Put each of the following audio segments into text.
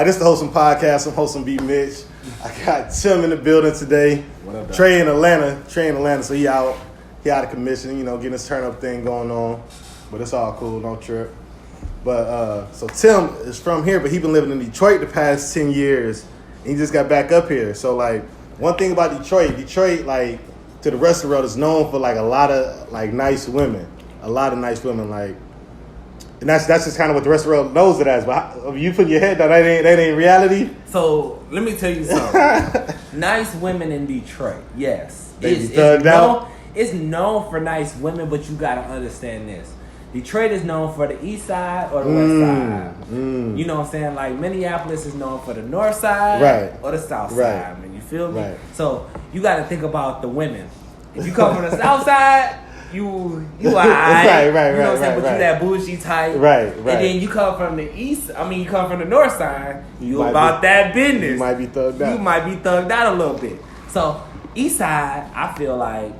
This is the Wholesome Podcast. I'm Wholesome B, Mitch. I got Tim in the building today. What up, Trey in Atlanta. So he out of commission, getting his turn up thing going on. But it's all cool, don't trip. But so Tim is from here, but he been living in Detroit the past 10 years. And he just got back up here. So like one thing about Detroit, like to the rest of the world is known for like a lot of like nice women. A lot of nice women, like, and that's just kind of what the rest of the world knows it as. But you put your head down, that ain't reality. So let me tell you something. Nice women in Detroit, yes, it's known for nice women, but you gotta understand this. Detroit is known for the east side or the west side. You know what I'm saying? Like Minneapolis is known for the north side, right, or the south right. side. Man, you feel me? Right. So you gotta think about the women. If you come from the south side, you alright. Right, you know what I'm saying? right, But you that bougie type. Right. And then you come from the east, you come from the north side, you about that business. You might be thugged out. You might be thugged out a little bit. So east side, I feel like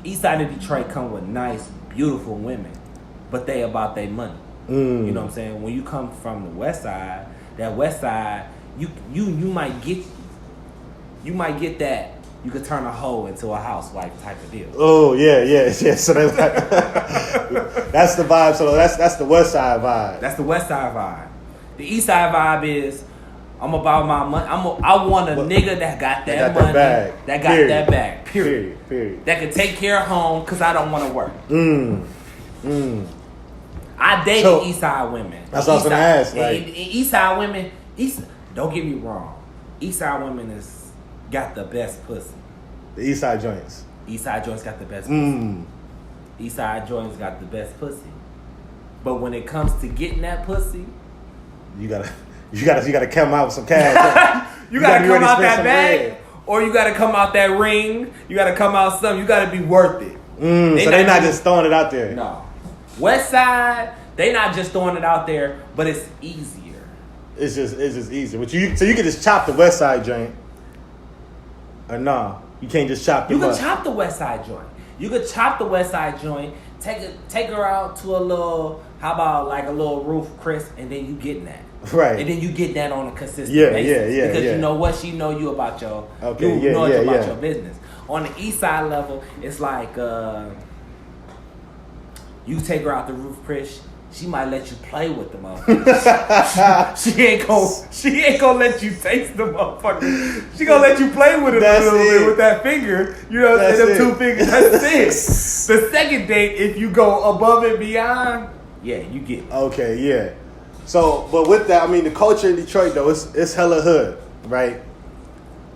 east side of Detroit come with nice, beautiful women, but they about their money. You know what I'm saying? When you come from the west side, that west side, you might get that. You could turn a hoe into a housewife type of deal. Oh yeah. So that's the vibe. So that's the west side vibe. That's the west side vibe. The east side vibe is I'm about my money. I want a nigga that got that money, that got that bag. Period. That can take care of home because I don't want to work. I dated east side women. That's what I was gonna ask. Like, east side women. Don't get me wrong. East side women got the best pussy. The east side joints. East side joints got the best pussy. East side joints got the best pussy. But when it comes to getting that pussy, you gotta come out with some cash. you gotta come out that bag, or you gotta come out that ring. You gotta come out something. You gotta be worth it. So they're not just throwing it out there. No. West side, they not just throwing it out there, but it's easier. It's just easier. But you can just chop the west side joint. Or no, you can't just chop the. You can chop the west side joint. You could chop the west side joint. Take her out to a little. How about like a little roof, Chris, and then you getting that. Right. And then you get that on a consistent basis. Because you know what, she know you about your. You know about your business. On the east side level, it's like you take her out the roof, Chris. She might let you play with the motherfucker. she ain't gonna let you taste the motherfucker. She gonna let you play with it a little bit with that finger. You know, and them 2 fingers. That's it. The second date, if you go above and beyond, you get it. Okay, yeah. So, but with that, the culture in Detroit though, it's hella hood, right?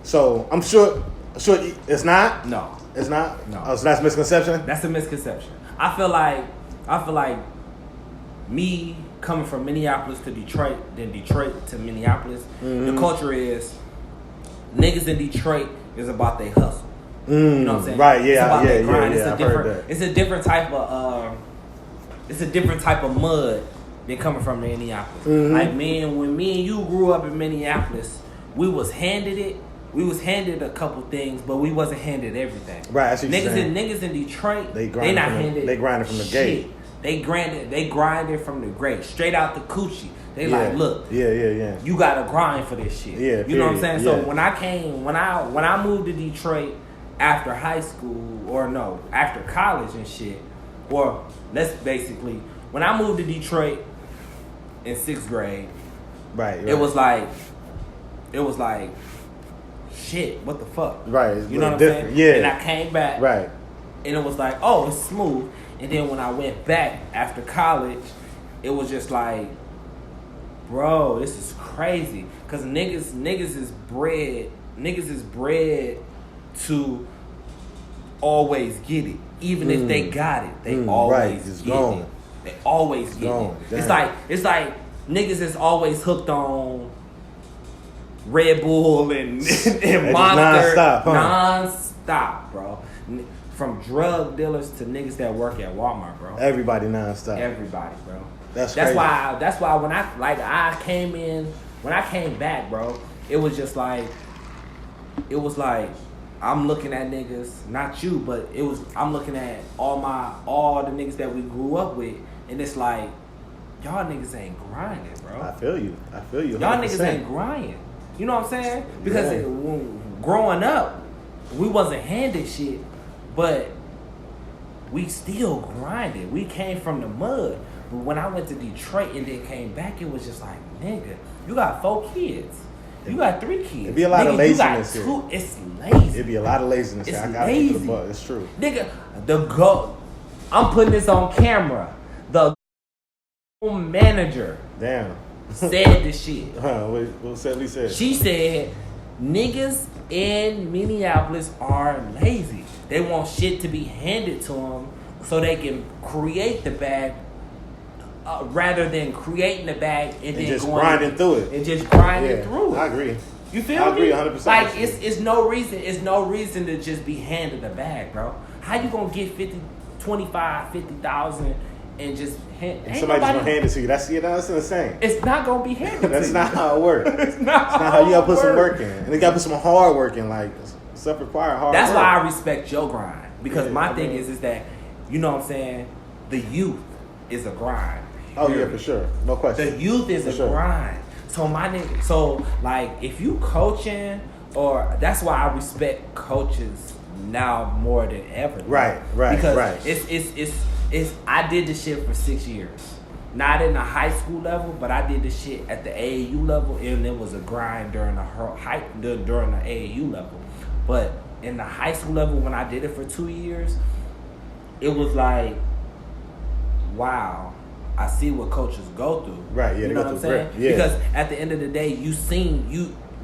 So I'm sure it's not. No, it's not. No, so that's a misconception. That's a misconception. I feel like. Me coming from Minneapolis to Detroit, then Detroit to Minneapolis, the culture is niggas in Detroit is about their hustle. You know what I'm saying? Right? Yeah, it's about their grind. yeah. It's a different type of mud than coming from Minneapolis. Like when me and you grew up in Minneapolis, we was handed it. We was handed a couple things, but we wasn't handed everything. Right. Niggas in Detroit, they not handed. They grinded from the gate. They grinded from the grade, straight out the coochie. They like, look, you gotta grind for this shit. Yeah, you know what I'm saying? So Yeah. when I moved to Detroit after high school, after college and shit, or when I moved to Detroit in 6th grade, right. it was like, shit, what the fuck? Right. You know what I'm saying? Yeah. And I came back. Right. And it was like, oh, it's smooth. And then when I went back after college, it was just like, bro, this is crazy. Cause niggas is bred to always get it. Even if they got it, they always get it. They always get it. It's like niggas is always hooked on Red Bull and Monster. Non-stop, bro. From drug dealers to niggas that work at Walmart, bro. Everybody non-stop. Everybody, bro. That's why when I came back, bro, it was like I'm looking at niggas, not you, but I'm looking at all the niggas that we grew up with, and it's like y'all niggas ain't grinding, bro. I feel you. 100%. Y'all niggas ain't grinding. You know what I'm saying? Because growing up, we wasn't handed shit, but we still grinded. We came from the mud. But when I went to Detroit and then came back, it was just like, nigga, you got 4 kids. You got 3 kids. It'd be a lot of laziness here. It's lazy. It'd be a lot of laziness here. I gotta lazy. put the butt. It's true. Nigga, I'm putting this on camera. The manager said this shit. What Sally said? She said, niggas in Minneapolis are lazy. They want shit to be handed to them so they can create the bag rather than creating the bag and then just grinding through it. And just grinding through it. I agree. You feel me? I agree 100%. Like, it's no reason to just be handed a bag, bro. How you gonna get 50,000 and just hand and somebody's gonna hand it to you. That's insane. It's not gonna be handed to you. That's not how it works. It's not how you gotta put some work in. And you gotta put some hard work in, like stuff require hard work. That's why I respect your grind. Because my thing is that, you know what I'm saying, the youth is a grind. Oh yeah, for sure. No question. The youth is a grind. So my nigga, like if you coaching, or that's why I respect coaches now more than ever. Right. Because it's I did this shit for 6 years. Not in the high school level, but I did this shit at the AAU level, and it was a grind during the AAU level. But in the high school level, when I did it for 2 years, it was like, wow, I see what coaches go through. Right, yeah, you know what I'm saying? Yeah. Because at the end of the day, you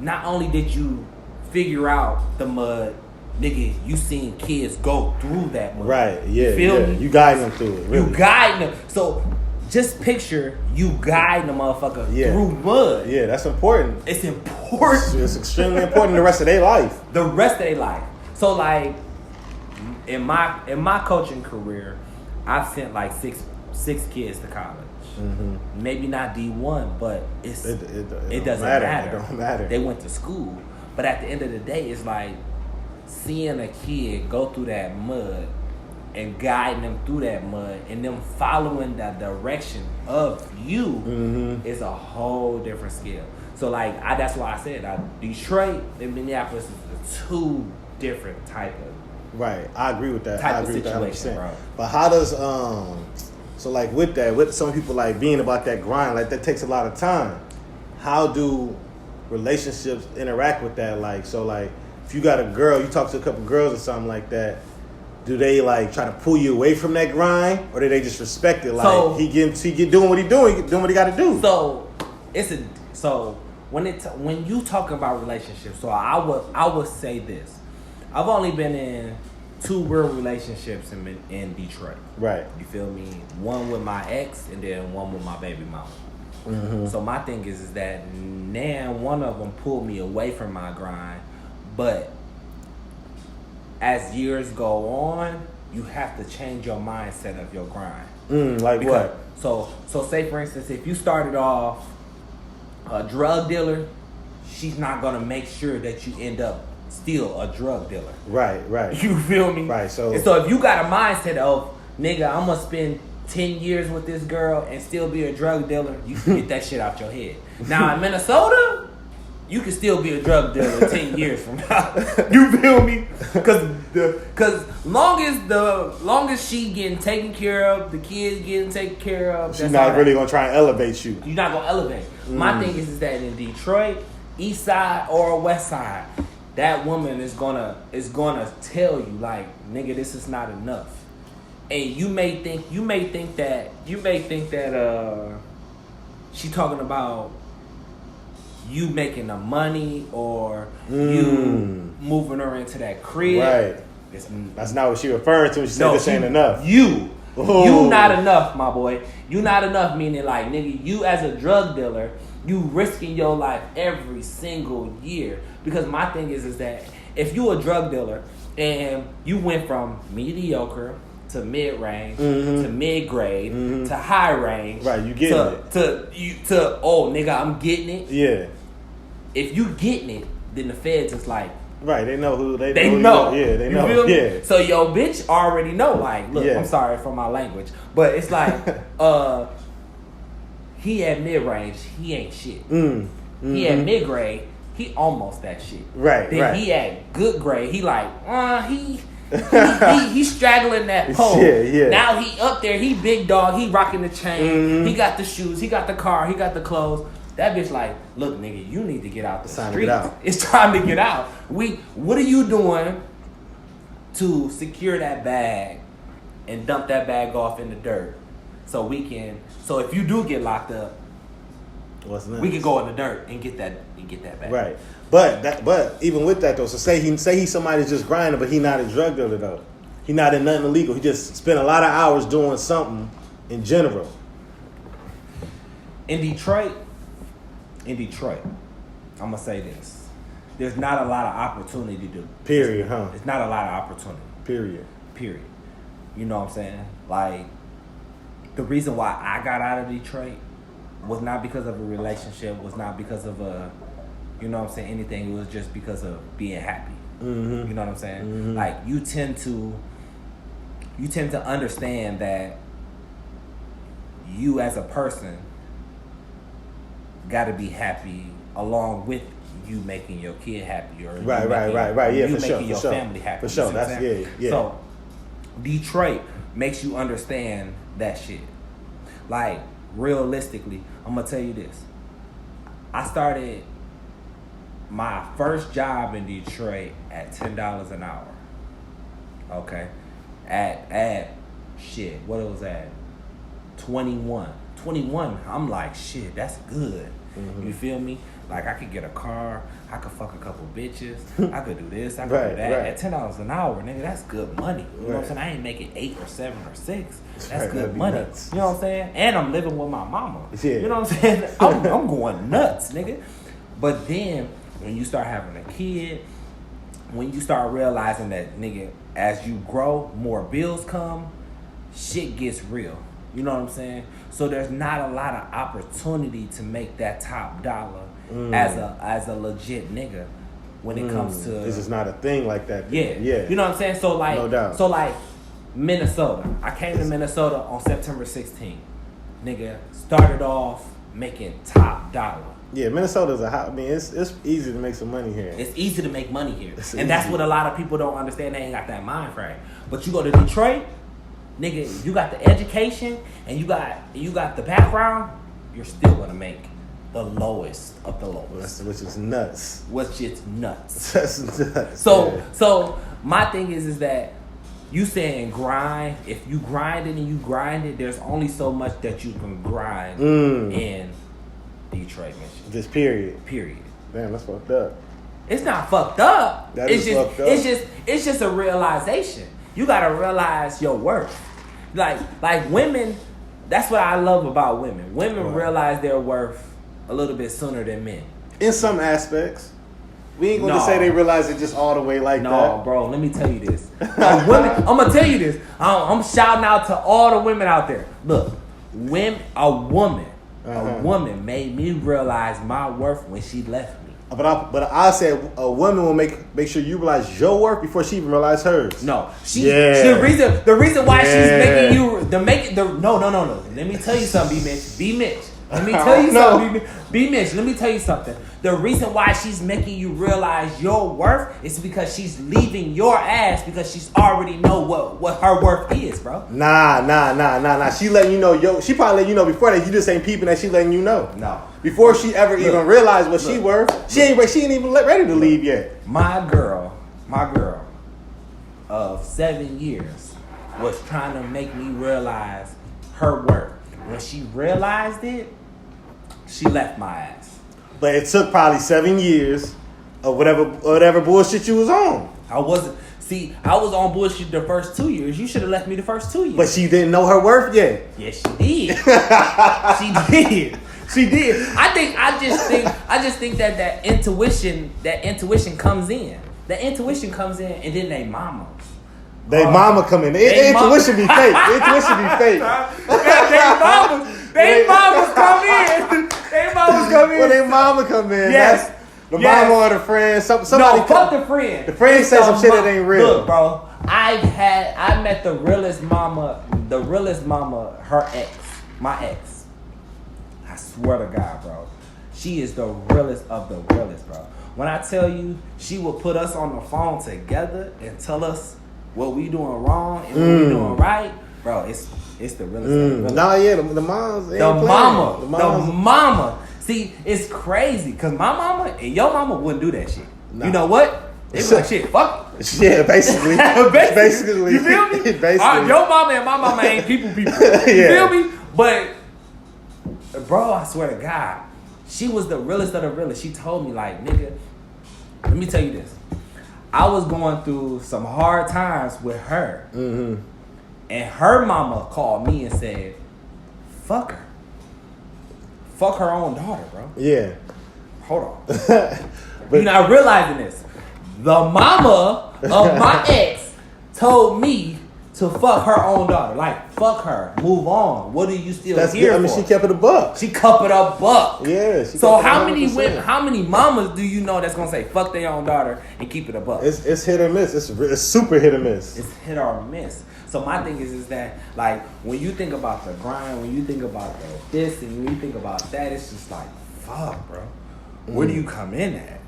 not only did you figure out the mud, nigga, you seen kids go through that mud. Right, yeah. You feel me? You guiding them through it. Really. You guiding them. So just picture you guiding the motherfucker through mud. Yeah, that's important. It's important. It's extremely important the rest of their life. The rest of their life. So like in my coaching career, I've sent like six kids to college. Mm-hmm. Maybe not D1, but it doesn't matter. It don't matter. They went to school, but at the end of the day, it's like seeing a kid go through that mud and guiding them through that mud and them following the direction of you is a whole different skill. So like that's why I said Detroit and Minneapolis is two different type of right. I agree with that. I agree with that 100%. Bro. But how does so like with some people like being about that grind, like that takes a lot of time. How do relationships interact with that? Like so like if you got a girl, you talk to a couple girls or something like that, do they like try to pull you away from that grind, or do they just respect it? Like so, he doing what he doing what he got to do. So when you talk about relationships, so I would say this. I've only been in 2 real relationships in Detroit. Right. You feel me? One with my ex and then one with my baby mama. Mm-hmm. So my thing is that now one of them pulled me away from my grind, but as years go on, you have to change your mindset of your grind. Like because, what? So say for instance, if you started off a drug dealer, she's not gonna make sure that you end up still a drug dealer. Right. You feel me? Right. So if you got a mindset of, nigga, I'm gonna spend 10 years with this girl and still be a drug dealer, you can get that shit out your head. Now in Minnesota, you can still be a drug dealer 10 years from now. You feel me? Because long as she getting taken care of, the kids getting taken care of, she's not really gonna try and elevate you. You're not gonna elevate. My thing is that in Detroit, East Side or West Side, that woman is gonna tell you like, nigga, this is not enough. And you may think that she talking about you making the money or you moving her into that crib. Right. That's not what she referring to when she said this ain't enough. You not enough, my boy. You not enough, meaning like, nigga, you as a drug dealer, you risking your life every single year. Because my thing is that if you a drug dealer and you went from mediocre to mid-range to mid-grade to high-range, right? You getting it to oh nigga, I'm getting it. Yeah. If you getting it, then the feds is like, right? They know who they know. Yeah, they know. You feel me? Yeah. So yo, bitch already know. Like, look, yeah. I'm sorry for my language, but it's like, he at mid-range, he ain't shit. He at mid-grade, he almost that shit. Right, then right. He at good grade, he like, he's straggling that pole. Yeah. Now he up there, he big dog, he rocking the chain, he got the shoes, he got the car, he got the clothes. That bitch like, look, nigga, you need to get out the street. It's time to get out. What are you doing to secure that bag and dump that bag off in the dirt? So if you do get locked up, we can go in the dirt and get that back. Right. But even with that though, so say he's somebody just grinding, but he not a drug dealer though. He not in nothing illegal. He just spent a lot of hours doing something in general. In Detroit, I'm gonna say this: there's not a lot of opportunity to do. Period, huh? It's not a lot of opportunity. Period. You know what I'm saying? Like, the reason why I got out of Detroit was not because of a relationship, was not because of you know what I'm saying, anything. It was just because of being happy. You know what I'm saying? Like, you tend to understand that you as a person got to be happy along with you making your kid happy, or right. Yeah, you for making sure, your family happy. For sure, that's yeah. So Detroit makes you understand that shit. Like, realistically, I'm gonna tell you this. I started my first job in Detroit at $10 an hour. Okay, at shit, what it was at 21. I'm like, shit, that's good. You feel me? Like, I could get a car, I could fuck a couple bitches, I could do this, I could do that. At $10 an hour, nigga, that's good money. You know what I'm saying? I ain't making 8 or 7 or 6. That's good money. Nuts. You know what I'm saying? And I'm living with my mama. Yeah. You know what I'm saying? I'm going nuts, nigga. But then, when you start having a kid, when you start realizing that, nigga, as you grow, more bills come, shit gets real. You know what I'm saying? So there's not a lot of opportunity to make that top dollar as a legit nigga when it comes to... This is not a thing like that. Yeah. You know what I'm saying? So like, no doubt. So like, Minnesota. I came to Minnesota on September 16th. Nigga, started off making top dollar. Yeah, Minnesota's it's easy to make some money here. It's easy to make money here. And that's what a lot of people don't understand. They ain't got that mind frame. But you go to Detroit, nigga, you got the education and you got the background, you're still gonna make the lowest of the lowest. Which is nuts. That's nuts. So my thing is that you saying grind, if you grind it, there's only so much that you can grind in Detroit, Michigan. Just period. Damn, that's fucked up. It's not fucked up. Fucked up. It's just a realization. You gotta realize your worth. Like women, that's what I love about women. Women realize their worth a little bit sooner than men. In some aspects. We ain't gonna say they realize it just all the way like that. No, bro, let me tell you this. I'm gonna tell you this. I'm shouting out to all the women out there. Look, a woman made me realize my worth when she left me. But I said a woman will make sure you realize your worth before she even realize hers. No, the reason why she's making you no. Let me tell you something, B Mitch. Let me tell you something, B Mitch. Let me tell you something. The reason why she's making you realize your worth is because she's leaving your ass because she's already know what her worth is, bro. Nah. She letting you know, she probably letting you know before that. You just ain't peeping that she letting you know. No. Before she ever even realized what she worth, she ain't even ready to leave yet. My girl of 7 years was trying to make me realize her worth. When she realized it, she left my ass. But it took probably 7 years of whatever bullshit you was on. I was on bullshit the first 2 years. You should have left me the first 2 years. But she didn't know her worth yet. Yes, she did. She did. I just think that intuition comes in. The intuition comes in, and then they mamas. They mama come in. Intuition be fake. Intuition be fake. They mamas come in. Well, they mama come in. Yes. The mama or the friend. Somebody fuck the friend. The friend says some shit that ain't real. Look, bro. I met the realest mama, her ex, my ex. I swear to God, bro. She is the realest of the realest, bro. When I tell you, she will put us on the phone together and tell us what we doing wrong and what we doing right, bro. It's the realest. Of the realest. Nah, yeah, the moms. The mama. See, it's crazy because my mama and your mama wouldn't do that shit. Nah. You know what? They be like, shit, fuck it. Yeah, basically. basically. You feel me? Basically. Your mama and my mama ain't people. You feel me? But, bro, I swear to God, she was the realest of the realest. She told me, like, nigga, let me tell you this. I was going through some hard times with her. Mm-hmm. And her mama called me and said, fuck her. Fuck her own daughter, bro. Yeah. Hold on. You're not realizing this. The mama of my ex told me to fuck her own daughter. Like, fuck her. Move on. What are you still here for? She kept it a buck. She kept it a buck. Yeah. So how many women, how many mamas do you know that's going to say fuck their own daughter and keep it a buck? It's hit or miss. It's super hit or miss. It's hit or miss. So my thing is that, like, when you think about the grind, when you think about this, and when you think about that, it's just like, fuck, bro. Where do you come in at?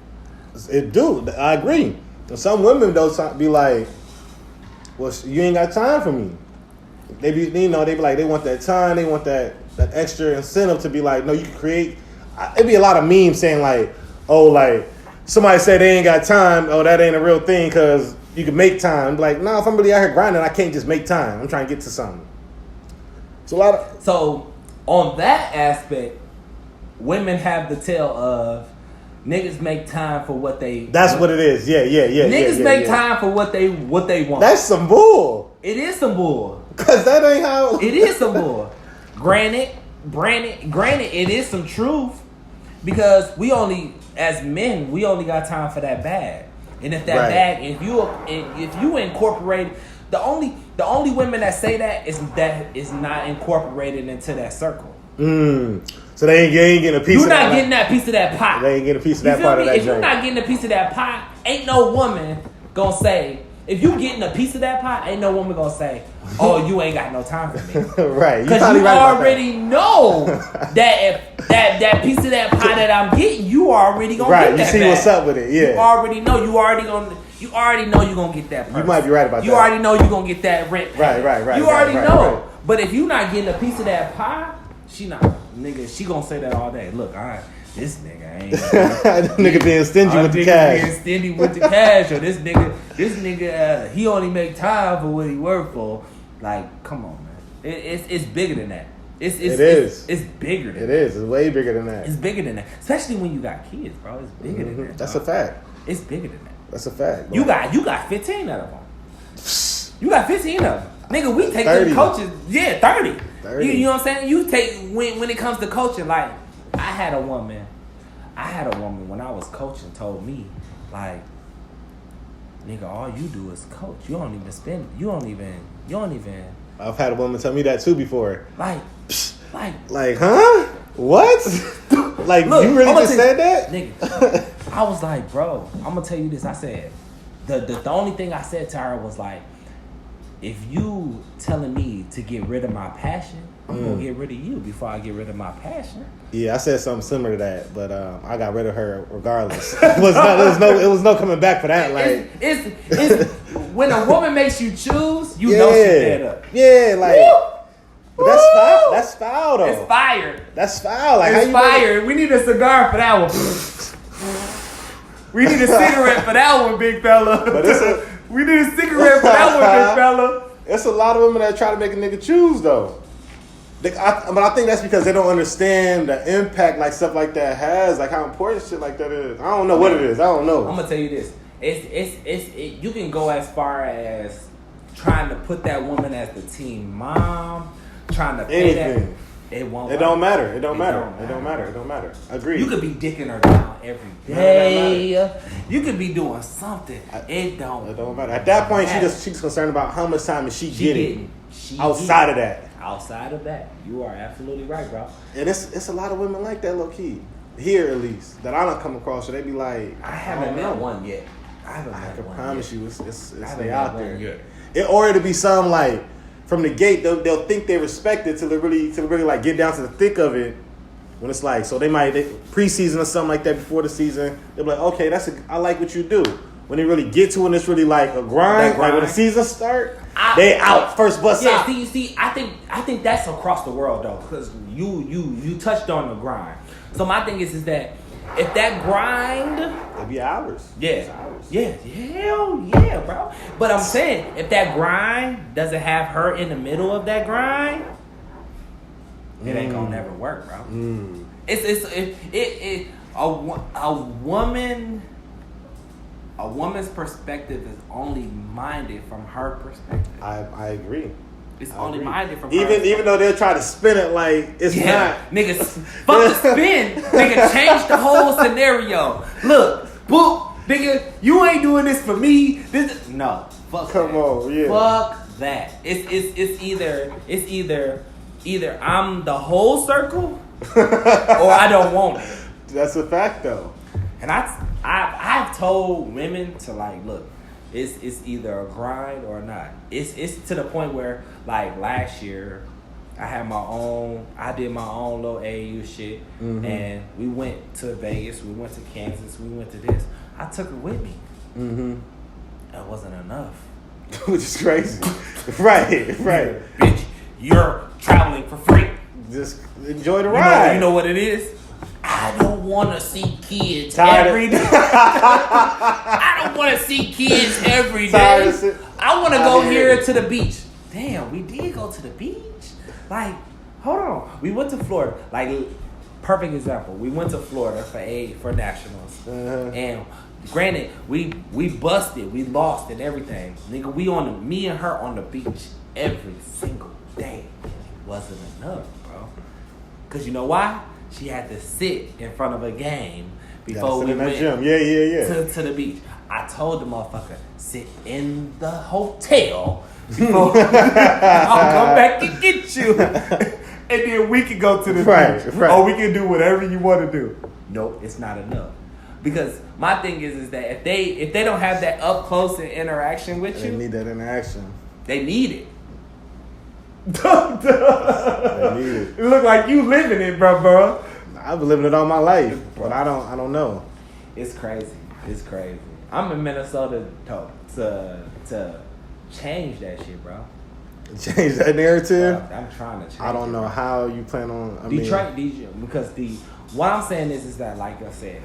It do. I agree. Some women though be like, well, you ain't got time for me. They be like, they want that time, they want that extra incentive to be like, no, you can create. It'd be a lot of memes saying like, oh, like somebody said they ain't got time. Oh, that ain't a real thing because you can make time. Like, nah, if I'm really out here grinding, I can't just make time. I'm trying to get to something. It's a lot of. So on that aspect, women have the tale of niggas make time for what they. That's what it is. Yeah. Niggas make time for what they want. That's some bull. It is some bull. Cause that ain't how. It is some bull. Granted, it is some truth because we only, as men, we only got time for that bag. And if that bag, if you incorporate, the only women that say that is not incorporated into that circle. So they ain't getting a piece. You're not getting that piece of that pot. They ain't getting a piece of that part of that. If you're not getting a piece of that pot, ain't no woman gonna say. If you getting a piece of that pot, ain't no woman gonna say, "Oh, you ain't got no time for me." Right? Because you already know that if that piece of that pot that I'm getting, you already gonna get that. You see what's up with it. Yeah. You already know. You already know you gonna get that. Purse. You might be right about that. You already know you gonna get that rent. Right. You already know. Right. But if you not getting a piece of that pie, she gonna say that all day. Look, this nigga ain't. Nigga being stingy with the cash. Being stingy with the cash, or this nigga, he only make time for what he work for. Like, come on, man. It's bigger than that. It is. It's bigger than that. It is. It's way bigger than that. It's bigger than that. Especially when you got kids, bro. It's bigger than that. That's a fact. It's bigger than that. That's a fact. Bro. You got 15 of them. You got 15 of them. Nigga, we take them coaches. Yeah, 30. You know what I'm saying? You take when it comes to coaching, like I had a woman when I was coaching told me, like, nigga, all you do is coach. You don't even I've had a woman tell me that too before. Like, huh? What? Like, look, you really just said that? Nigga, I was like, bro, I'm gonna tell you this. I said, the only thing I said to her was like, if you telling me to get rid of my passion, I'm gonna get rid of you before I get rid of my passion. Yeah, I said something similar to that, but I got rid of her regardless. It was no coming back for that. Like, it's when a woman makes you choose, you know she's fed up. Yeah, like. But that's foul though. It's fire. That's foul. Like, it's fire. We need a cigar for that one. We need a cigarette for that one, big fella. But we need a cigarette for that one, big fella. It's a lot of women that try to make a nigga choose though. But I think that's because they don't understand the impact like stuff like that has, like how important shit like that is. I don't know what it is. I don't know. I'm gonna tell you this. It's you can go as far as trying to put that woman as the team mom, trying to pay anything. It won't. It don't matter. It don't matter. Agreed. You could be dicking her down every day. You could be doing something. It don't matter. At that point, she's concerned about how much time is she getting outside of that. Outside of that, you are absolutely right, bro. And it's a lot of women like that, low key. Here, at least, that I don't come across. So they be like, I haven't met one yet. I can promise you, it's they out there. Or it'll be some like from the gate. They'll think they respect it till they really like get down to the thick of it, When it's like, so they preseason or something like that before the season, they're like, okay, I like what you do. When they really get to it, and it's really like a grind. Like when the season start, they out first bus out. Yeah, see, I think that's across the world though, because you touched on the grind. So my thing is that if that grind, it'd be hours. Yeah, hell yeah, bro. But I'm saying if that grind doesn't have her in the middle of that grind, it ain't gonna never work, bro. A woman's perspective is only minded from her perspective. I agree. It's only minded from even though they're trying to spin it like it's not. Niggas, fuck the spin. Nigga, change the whole scenario. Look, boop, nigga, you ain't doing this for me. No, fuck Come that. on, yeah. Fuck that. It's either I'm the whole circle or I don't want it. That's a fact though. And I've told women to like, look, it's either a grind or not. It's to the point where like last year I did my own little AU shit, and we went to Vegas, we went to Kansas, we went to this. I took her with me. That wasn't enough. Which is crazy. Right. Bitch, you're traveling for free. Just enjoy the ride. You know what it is? I don't want to see kids every day. I don't want to see kids every day. I want to go here to the beach. Damn, we did go to the beach. Like, hold on. We went to Florida. Like, perfect example. We went to Florida for nationals. And granted, we busted, we lost and everything. Nigga, me and her on the beach every single day. It wasn't enough, bro. Cause you know why? She had to sit in front of a game before we went to the beach. I told the motherfucker, sit in the hotel before I'll come back and get you. And then we can go to the beach. Right. Or we can do whatever you want to do. Nope, it's not enough. Because my thing is that if they don't have that up close and interaction with you, they need that interaction. They need it. They need it. It look like you living it, bro. I've been living it all my life, but I don't know. It's crazy. I'm in Minnesota to change that shit, bro. Change that narrative. Bro, I'm trying to change. I don't know how you plan on. Detroit, because what I'm saying is that, like I said,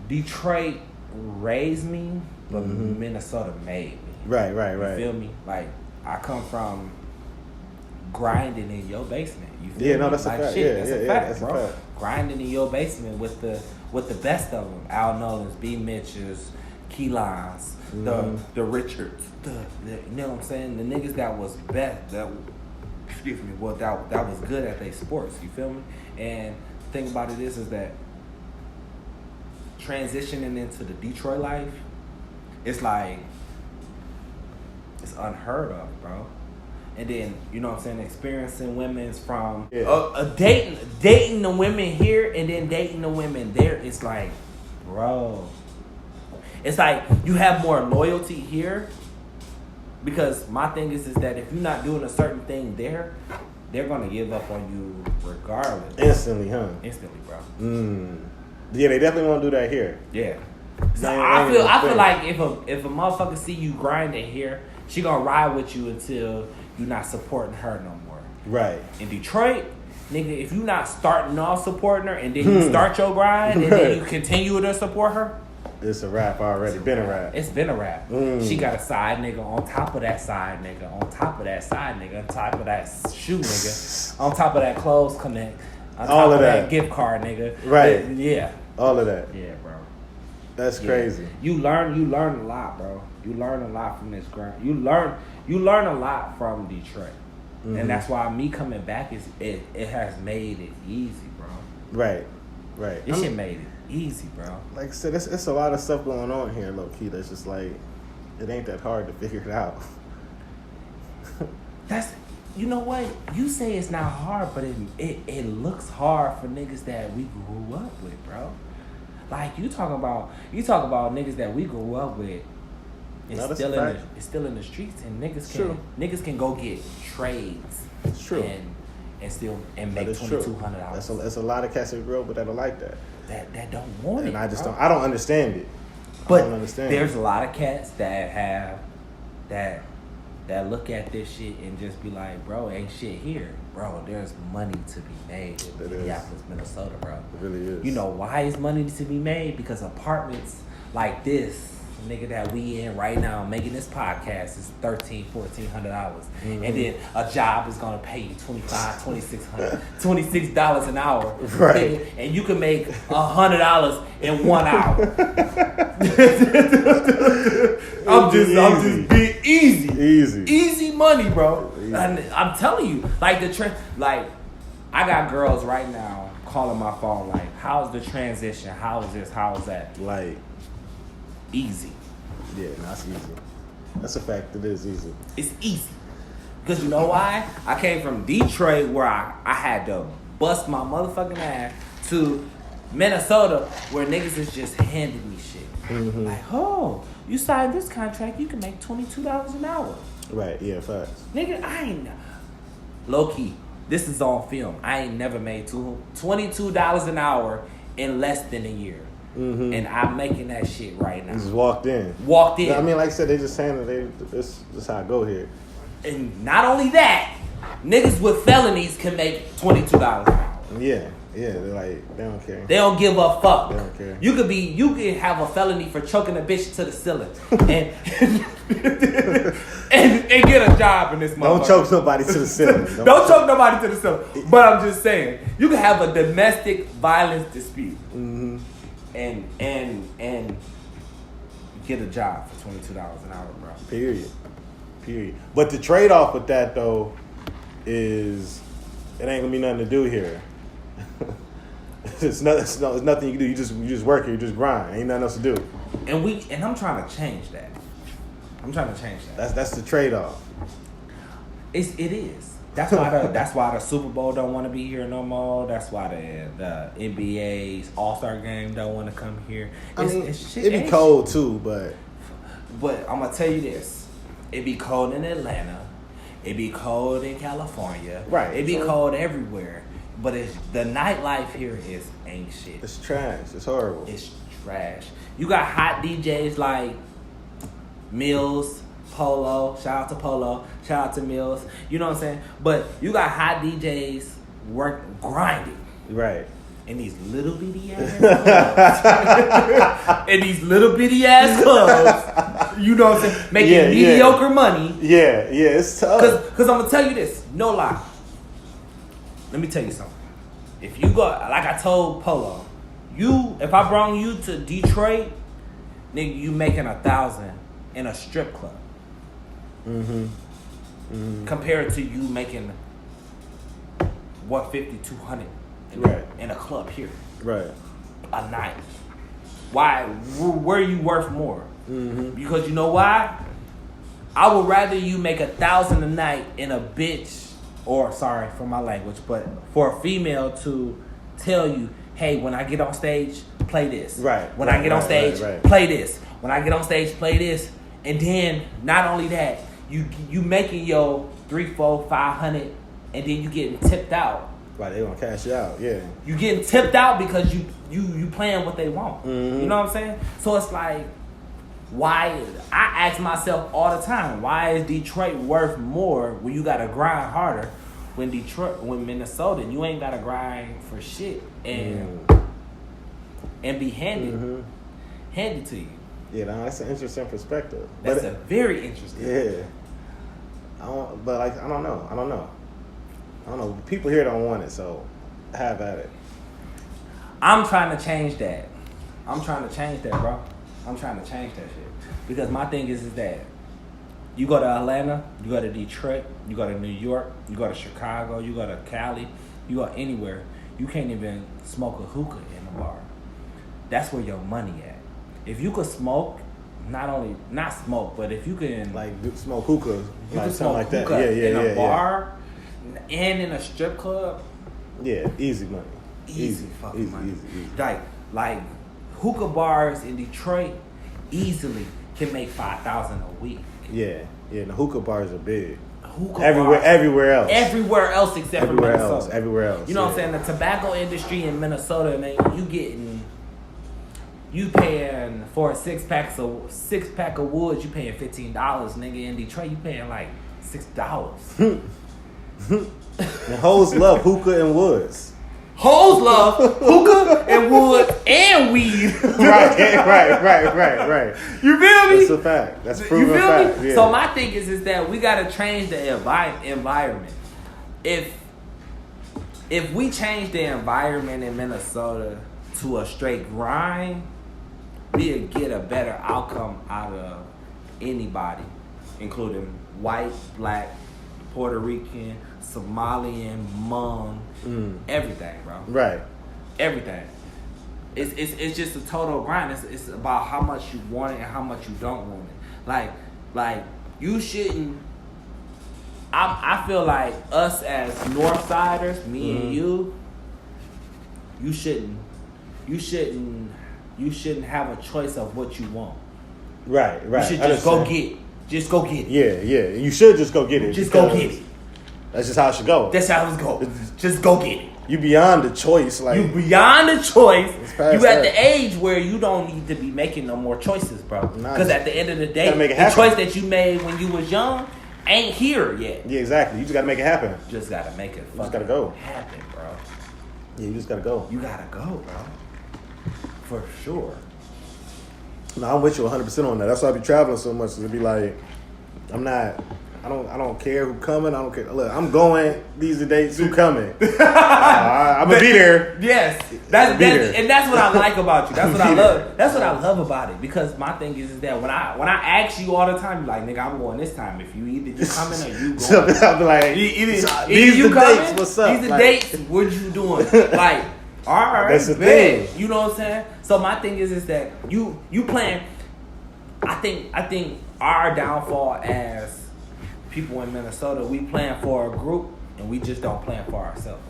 Detroit raised me, but Minnesota made me. Right. You feel me? Like, I come from grinding in your basement. You feel me? That's like, a fact. Shit, that's a fact, that's bro. a fact. Grinding in your basement with the best of them. Al Nolans, B. Mitches, Keylines, the Richards, you know what I'm saying? The niggas that was best, that was good at their sports. You feel me? And the thing about it is that transitioning into the Detroit life, it's like, it's unheard of, bro. And then, you know what I'm saying, experiencing women's from dating the women here and then dating the women there. It's like, bro, it's like you have more loyalty here, because my thing is that if you're not doing a certain thing there, they're gonna give up on you regardless. Instantly, huh? Instantly, bro. Yeah, they definitely won't do that here. Yeah. So I feel like if a motherfucker see you grinding here, she gonna ride with you until you're not supporting her no more. Right. In Detroit, nigga, if you not starting off supporting her and then you start your grind and then you continue to support her, it's a wrap already. Been a wrap. It's been a wrap. She got a side nigga on top of that side nigga, on top of that side nigga, on top of that shoe nigga, on top of that clothes connect, on top of that gift card nigga. Right. Yeah. All of that. Yeah, bro. That's crazy. You learn a lot, bro. You learn a lot from this grind. You learn a lot from Detroit. And that's why me coming back it has made it easy, bro. Right. This shit made it easy, bro. Like I said, it's a lot of stuff going on here, low key. That's just like, it ain't that hard to figure it out. You know what? You say it's not hard, but it looks hard for niggas that we grew up with, bro. Like you talk about niggas that we grew up with. It's still in the streets, and niggas can go get trades. It's true. and make $2,200. That's a lot of cats that grow, but that'll like that. That don't want it. And I just don't. I don't understand it. But there's a lot of cats that look at this shit and just be like, bro, ain't shit here. Bro, there's money to be made in Minneapolis, Minnesota, bro. It really is. You know why is money to be made? Because apartments like this, nigga, that we in right now making this podcast is $1,400 and then a job is gonna pay you $26 an hour, right? Nigga, and you can make $100 in 1 hour. I'm just being easy money, bro. Easy. I'm telling you, like the trend, like I got girls right now calling my phone, like, how's the transition? How is this? How is that? Like. Easy. Yeah, that's easy. That's a fact. It is easy. It's easy. Because you know why? I came from Detroit where I had to bust my motherfucking ass to Minnesota where niggas is just handing me shit. Mm-hmm. Like, oh, you signed this contract, you can make $22 an hour. Right, yeah, facts. Nigga, I ain't... Low key, this is on film. I ain't never made $22 an hour in less than a year. Mm-hmm. And I'm making that shit right now. You just walked in. I mean, like I said, they just saying that this is how I go here. And not only that, niggas with felonies can make $22 an hour. Yeah, they're like, they don't care. They don't give a fuck. They don't care. You could have a felony for choking a bitch to the ceiling and and get a job in this motherfucker. Don't choke nobody to the ceiling. Don't choke nobody to the ceiling. But I'm just saying, you can have a domestic violence dispute. Mm-hmm. And get a job for $22 an hour, bro. Period. But the trade-off with that, though, is it ain't gonna be nothing to do here. It's nothing you can do. You just work here. You just grind. Ain't nothing else to do. And I'm trying to change that. That's the trade-off. It is. That's why the Super Bowl don't want to be here no more. That's why the NBA's All-Star game don't want to come here. It be cold too, but I'm gonna tell you this: it be cold in Atlanta, it be cold in California, right? It be cold everywhere. But the nightlife here ain't shit. It's trash. It's horrible. It's trash. You got hot DJs like Mills. Polo, shout out to Polo, shout out to Mills, you know what I'm saying? But you got hot DJs grinding. Right. In these little bitty ass clubs. You know what I'm saying? Making mediocre money. Yeah, it's tough. Because I'm going to tell you this, no lie. Let me tell you something. If you go, like I told Polo, if I brought you to Detroit, nigga, you making $1,000 in a strip club. Mm-hmm. Compared to you making $150, $200 in a club here, right? A night. Why? Where are you worth more? Mm-hmm. Because you know why? I would rather you make $1,000 a night in a bitch, or sorry for my language, but for a female to tell you, hey, when I get on stage, play this. Right. When I get on stage, play this. When I get on stage, play this. And then not only that, you making your $300, $400, $500, and then you getting tipped out. Right, they gonna cash you out. Yeah, you getting tipped out because you playing what they want. Mm-hmm. You know what I'm saying? So it's like, why? I ask myself all the time, why is Detroit worth more when you gotta grind harder? When Minnesota, you ain't gotta grind for shit and be handed to you. Yeah, that's an interesting perspective. That's a very interesting. Yeah. I don't know. People here don't want it, so have at it. I'm trying to change that. Bro. I'm trying to change that shit. Because my thing is that you go to Atlanta, you go to Detroit, you go to New York, you go to Chicago, you go to Cali, you go anywhere, you can't even smoke a hookah in a bar. That's where your money at. If you could smoke, not smoke, but if you can smoke hookah, like something like that, in a bar and in a strip club, easy money, easy fucking money. Like hookah bars in Detroit easily can make $5,000 a week. Yeah, the hookah bars are big. Everywhere else. Everywhere else except for Minnesota. Everywhere else. You know what I'm saying? The tobacco industry in Minnesota, man, you paying for a six pack of woods, you paying $15, nigga. In Detroit, you paying like $6. And hoes love hookah and woods. Hoes love hookah and woods and weed. Right. You feel me? That's a fact. That's proven fact. Yeah. So my thing is that we gotta change the environment. If we change the environment in Minnesota to a straight grind, we'll get a better outcome out of anybody, including white, black, Puerto Rican, Somalian, Hmong, everything, bro. Right. Everything. It's just a total grind. It's about how much you want it and how much you don't want it. Like you shouldn't. I feel like us as Northsiders, me and you shouldn't have a choice of what you want. Right. You should just go get it. Just go get it. Yeah. You should just go get it. Just go get it. That's just how it should go. That's how it's go. Just go get it. You beyond the choice. You beyond the choice. You at the age where you don't need to be making no more choices, bro. Because at the end of the day, the choice that you made when you was young ain't here yet. Yeah, exactly. You just gotta make it happen. Just gotta make it. You just gotta go. Happen, bro. Yeah, you just gotta go. You gotta go, bro. For sure. No, I'm with you 100% on that. That's why I be traveling so much. To be like, I don't care who coming. I don't care. Look, I'm going. These are dates. Who coming? I'm gonna be there. Yes, that's what I like about you. That's what I love. That's what I love about it. Because my thing is that when I ask you all the time, you're like, nigga, I'm going this time. If you coming or you going, I'll be like, either you coming. Dates. What's up? These are dates. What you doing? Like, all right, that's the thing. You know what I'm saying? So my thing is that you playing. I think our downfall as people in Minnesota, we playing for a group and we just don't plan for ourselves.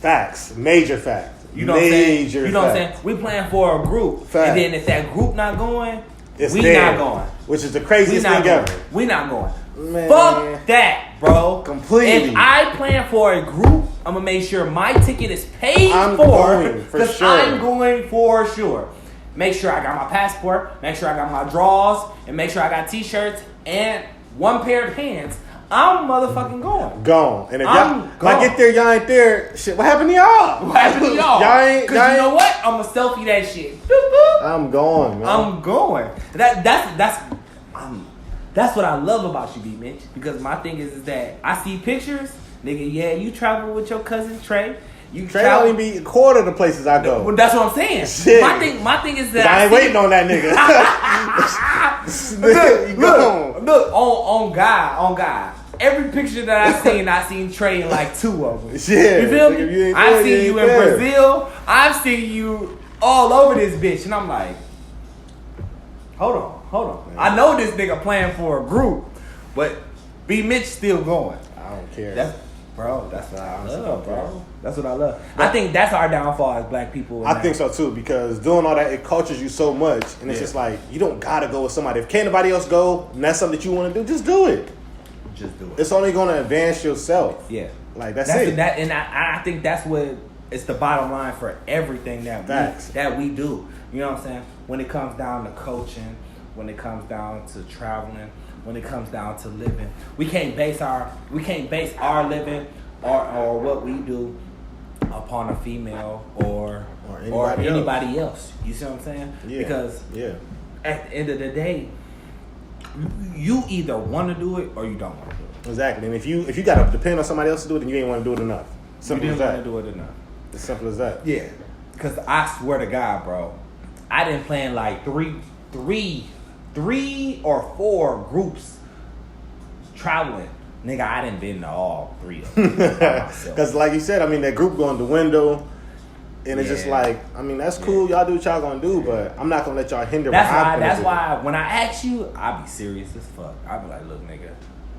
Facts. Major fact. You know what I'm saying? You know what I'm saying? We playing for a group. Fact. And then if that group not going, we not going. Which is the craziest thing ever. We not going. Man. Fuck that, bro. Completely. If I plan for a group, I'm gonna make sure my ticket is paid because I'm going for sure. Make sure I got my passport, make sure I got my drawers, and make sure I got t-shirts and one pair of pants. I'm motherfucking going. Gone. And if I get there, y'all ain't there. Shit, what happened to y'all? What happened to y'all? Because you know what? I'm gonna selfie that shit. I'm going, man. I'm going. That's what I love about you, B Mitch. Because my thing is that I see pictures, nigga. Yeah, you travel with your cousin Trey. Trey don't even be a quarter of the places I go. Well, that's what I'm saying. Shit. My thing is that I ain't waiting on that nigga. look, on God. Every picture that I seen Trey in like 2 of them. Shit. You feel me? I've seen you in Brazil. I've seen you all over this bitch, and I'm like, hold on. Man. I know this nigga playing for a group, but B Mitch still going. I don't care. That's what I love, bro. That's what I love. I think that's our downfall as black people. I think so too, because doing all that, it cultures you so much, and it's just like you don't gotta go with somebody. If can't nobody else go, and that's something that you want to do, just do it. Just do it. It's only gonna advance yourself. Yeah, like that's it. And I think that's what it's the bottom line for everything that we do. You know what I'm saying? When it comes down to coaching, when it comes down to traveling, when it comes down to living, we can't base our living or what we do upon a female or anybody else. You see what I'm saying? Yeah. Because at the end of the day, you either want to do it or you don't want to do it. Exactly. And if you got to depend on somebody else to do it, then you ain't want to do it enough. Simple as that. You didn't want to do it enough. As simple as that. Yeah. Because I swear to God, bro, I didn't plan like three or 4 groups traveling. Nigga, I didn't been to all 3 of them by myself. Because like you said, I mean, that group going the window, and it's just like, I mean, that's cool. Y'all do what y'all gonna do, but I'm not gonna let y'all hinder. That's why when I ask you, I be serious as fuck. I be like, look, nigga,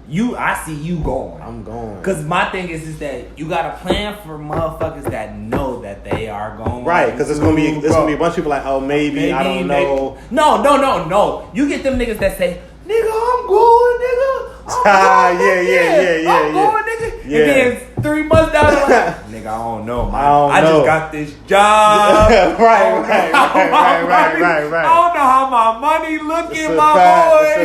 I see you going. I'm going. Cause my thing is that you gotta plan for motherfuckers that know that they are going. Right, because it's gonna be a bunch of people like, oh, maybe I don't know. No. You get them niggas that say, nigga, I'm going, nigga. I'm going, nigga. Yeah. And then 3 months down the line, nigga, I don't know, man. I just got this job. right. I don't know how my money looking, my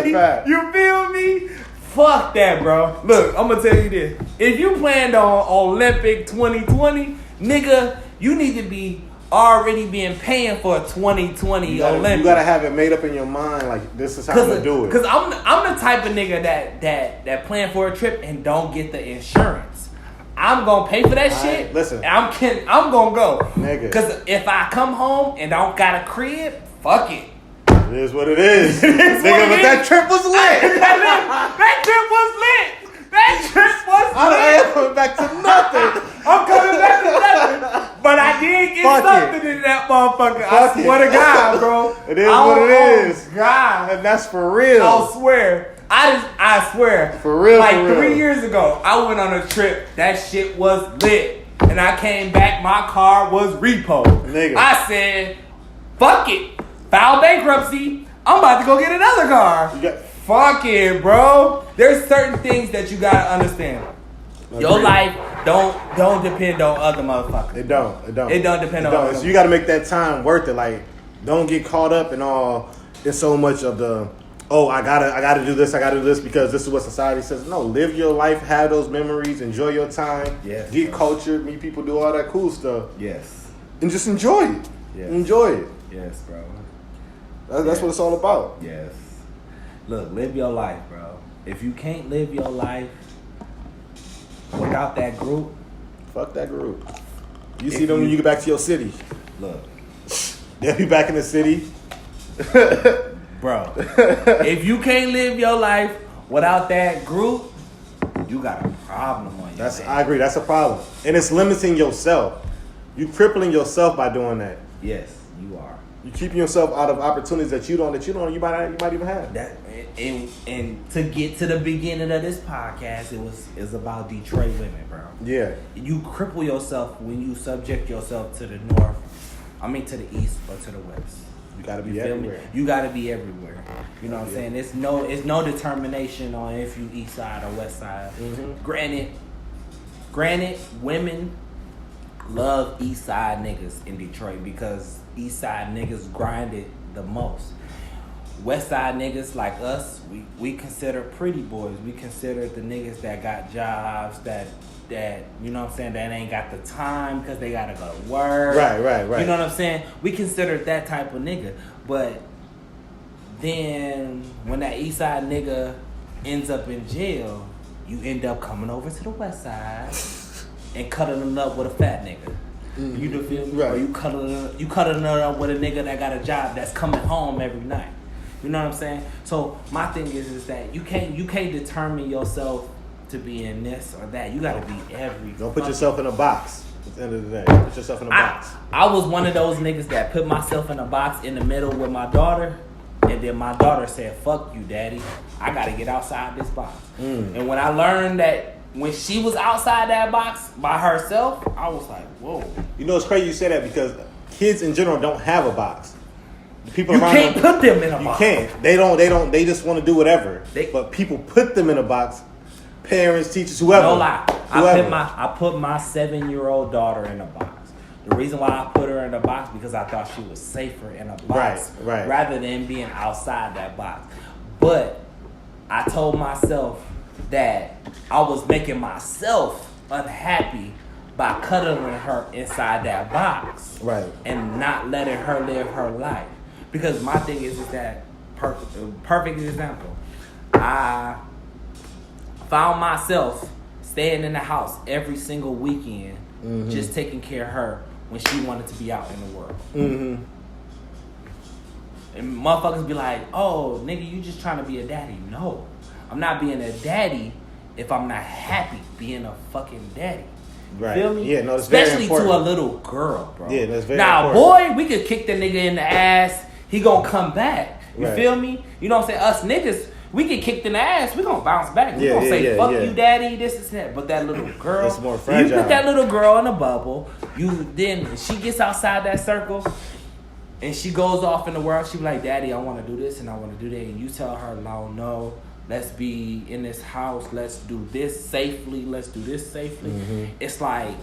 boy. You feel me? Fuck that, bro. Look, I'm gonna tell you this. If you planned on Olympic 2020, nigga, you need to be already being paying for a 2020 Olympics. You gotta have it made up in your mind, like this is how I'm gonna do it. Cause I'm the type of nigga that plan for a trip and don't get the insurance. I'm gonna pay for that shit. Listen, I'm gonna go, nigga. Cause if I come home and I don't got a crib, fuck it. It is what it is. Nigga, but that trip was lit. That trip was lit. I ain't coming back to nothing. I'm coming back to nothing. But I did get something in that motherfucker. I swear to God, bro. It is what it is. God. And that's for real. I'll swear. I swear. For real, like for real. 3 years ago, I went on a trip. That shit was lit. And I came back, my car was repo. Nigga. I said, fuck it. File bankruptcy. I'm about to go get another car. Fuck it, bro. There's certain things that you gotta understand. Your life don't depend on other motherfuckers. It don't depend on other So you gotta make that time worth it. Like, don't get caught up in all. It's so much of the, I gotta do this because this is what society says. No, live your life, have those memories, enjoy your time. Yes, get cultured, meet people, do all that cool stuff. Yes. And just enjoy it. Yes. Enjoy it. Yes, bro. That's what it's all about. Yes. Look, live your life, bro. If you can't live your life without that group, fuck that group. You see them when you get back to your city. Look, they'll be back in the city. Bro, if you can't live your life without that group, you got a problem on your hands. I agree. That's a problem. And it's limiting yourself. You crippling yourself by doing that. Yes, you are. You keeping yourself out of opportunities that you might even have. That and to get to the beginning of this podcast, it's about Detroit women, bro. Yeah. You cripple yourself when you subject yourself to the north. I mean to the east or to the west. You gotta be everywhere. You gotta be everywhere. You know what I'm saying? It's no determination on if you east side or west side. Mm-hmm. Granted, women love east side niggas in Detroit because east side niggas grinded the most. West side niggas like us, we consider pretty boys. We consider the niggas that got jobs that you know what I'm saying, that ain't got the time because they gotta go to work. Right. You know what I'm saying? We consider that type of nigga. But then when that east side nigga ends up in jail, you end up coming over to the west side and cuddling up with a fat nigga. Mm-hmm. You feel me? Right. Or you cuddling up with a nigga that got a job that's coming home every night. You know what I'm saying? So my thing is that you can't determine yourself to be in this or that. You gotta be every. Don't put yourself in a box. At the end of the day, put yourself in a box. I was one of those niggas that put myself in a box in the middle with my daughter, and then my daughter said, "Fuck you, daddy. I gotta get outside this box." And when I learned that when she was outside that box by herself, I was like, "Whoa." You know, it's crazy you say that because kids in general don't have a box. The people you around can't them, put them in a box. You can't. They don't. They just want to do whatever. But people put them in a box. Parents, teachers, whoever. No lie. I put my 7-year-old daughter in a box. The reason why I put her in a box because I thought she was safer in a box right. rather than being outside that box. But I told myself that I was making myself unhappy by cuddling her inside that box, right, and not letting her live her life. Because my thing is that perfect example. I found myself staying in the house every single weekend, just taking care of her when she wanted to be out in the world. Mm-hmm. And motherfuckers be like, "Oh, nigga, you just trying to be a daddy." No, I'm not being a daddy if I'm not happy being a fucking daddy. Right. Feel me? Yeah, no, that's especially very important. to a little girl, bro. Yeah, that's very important. Boy, we could kick the nigga in the ass. He gonna come back. You feel me? You know what I'm saying? Us niggas, We get kicked in the ass, we gonna bounce back. We gonna say, fuck you, daddy, this and that. But that little girl, it's more fragile. You put that little girl in a bubble, then she gets outside that circle, and she goes off in the world. She be like, daddy, I want to do this and I want to do that. And you tell her, no, let's be in this house. Let's do this safely. Let's do this safely. Mm-hmm. It's like,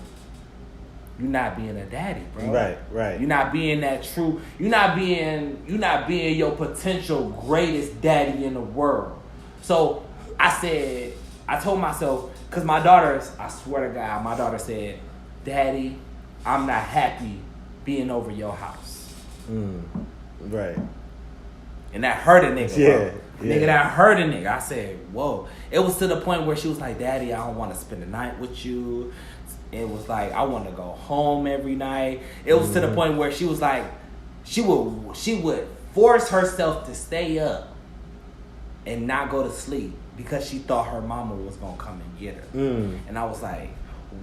you're not being a daddy, bro. Right. You're not being that true. You're not being your potential greatest daddy in the world. So I told myself, because my daughters, I swear to God, my daughter said, daddy, I'm not happy being over your house. Right. And that hurt a nigga, bro. Yeah. Nigga, that hurt a nigga. I said, whoa. It was to the point where she was like, daddy, I don't want to spend the night with you. It was like, I want to go home every night. It was to the point where she was like, she would force herself to stay up and not go to sleep because she thought her mama was going to come and get her. And I was like,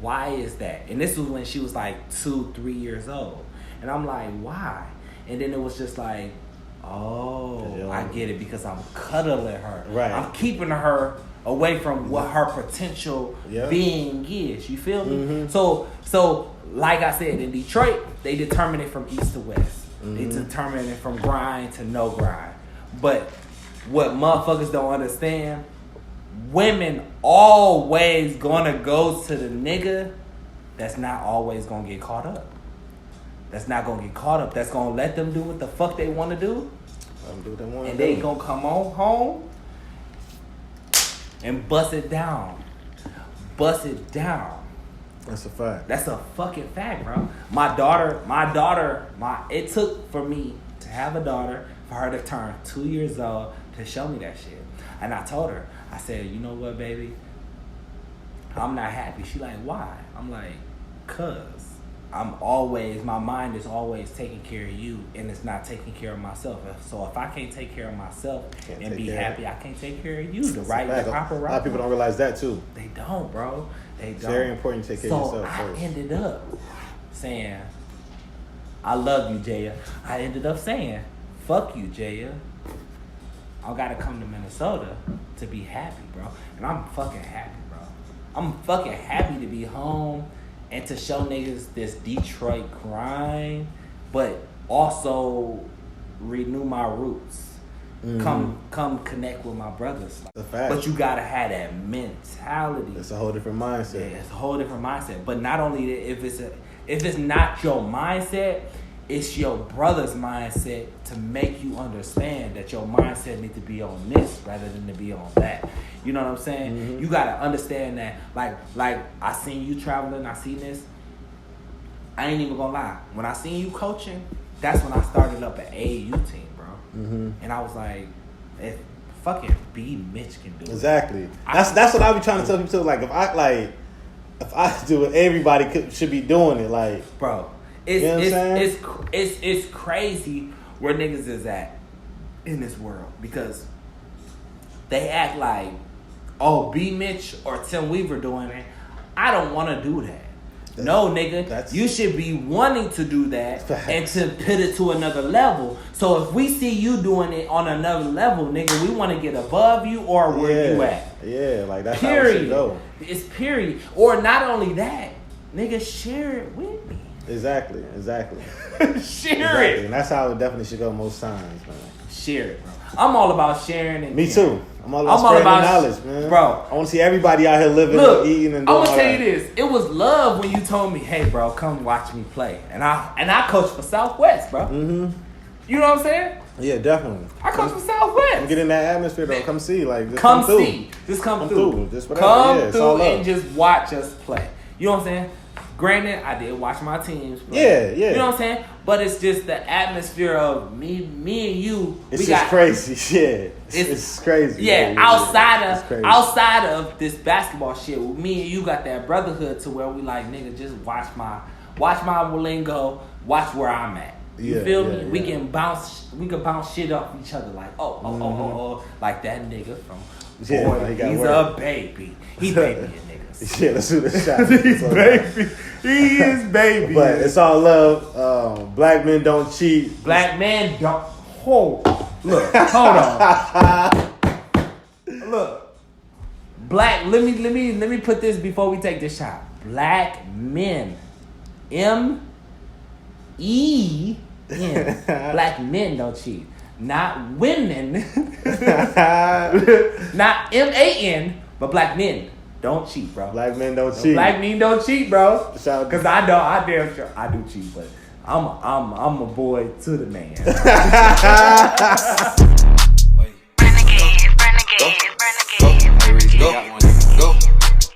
why is that? And this was when she was like 2-3 years old. And I'm like, why? And then it was just like, oh, I get it, because I'm cuddling her. Right. I'm keeping her away from what her potential being is. You feel me? Mm-hmm. So like I said, in Detroit, they determine it from east to west. They determine it from grind to no grind. But what motherfuckers don't understand, women always gonna go to the nigga that's not always gonna get caught up. That's not gonna get caught up. That's gonna let them do what the fuck they wanna do. And they gonna come on home and bust it down. That's a fact. That's a fucking fact, bro. It took for me to have a daughter, for her to turn 2 years old, to show me that shit. And I told her, I said, you know what, baby? I'm not happy. She like, why? I'm like, cause my mind is always taking care of you, and it's not taking care of myself. So if I can't take care of myself and be happy, I can't take care of you the proper route. A lot of people don't realize that too. They don't, bro. They don't. It's very important to take care of yourself first. I ended up saying, I love you, Jaya. I ended up saying, fuck you, Jaya. I gotta come to Minnesota to be happy, bro. And I'm fucking happy, bro. I'm fucking happy to be home and to show niggas this Detroit grind, but also renew my roots. Come connect with my brothers. But you gotta have that mentality. It's a whole different mindset. Yeah, it's a whole different mindset. But not only that, if it's not your mindset, it's your brother's mindset to make you understand that your mindset needs to be on this rather than to be on that. You know what I'm saying? Mm-hmm. You gotta understand that. Like I seen you traveling, I seen this. I ain't even gonna lie. When I seen you coaching, that's when I started up an AAU team, bro. Mm-hmm. And I was like, if fucking B Mitch can do it. Exactly. That's what I be trying to tell people too. Like if I do it, everybody should be doing it. Like, bro. It's crazy where niggas is at in this world, because they act like, oh, B Mitch or Tim Weaver doing it. I don't want to do that. No, nigga, you should be wanting to do that and to put it to another level. So if we see you doing it on another level, nigga, we want to get above you or where you at. Yeah, like that's how it should go. It's period. Or not only that, nigga, share it with me. Exactly. Share it. And that's how it definitely should go most times, man. Share it, bro. I'm all about sharing and me too. I'm all about spreading knowledge, man. Bro. I want to see everybody out here living and eating and doing all that. I'm going to tell you this. It was love when you told me, hey, bro, come watch me play. And I coach for Southwest, bro. Mm-hmm. You know what I'm saying? Yeah, definitely. I coach for Southwest. I'm getting that atmosphere, though. Come see. Like, just come through. See. Just come through. Just whatever. Come through and just watch us play. You know what I'm saying? Granted, I did watch my teams play. Yeah. You know what I'm saying? But it's just the atmosphere of me and you. It's just crazy. Yeah. It's crazy. Yeah, outside of this basketball shit, with me and you got that brotherhood to where we like, nigga, just watch my lingo, watch where I'm at. You feel me? We can bounce shit off each other like, oh, like that nigga from boy, he's a baby. He's baby a nigga. Yeah, let's do the shot. He's baby. He is baby. But it's all love. Black men don't cheat. Black men don't. Look, hold on. let me put this before we take this shot. Black men. M-E-N. Black men don't cheat. Not women. Not M-A-N, but black men don't cheat, bro. Black men don't cheat. Black men don't cheat, bro. Because I damn sure I do cheat, but I'm a boy to the man.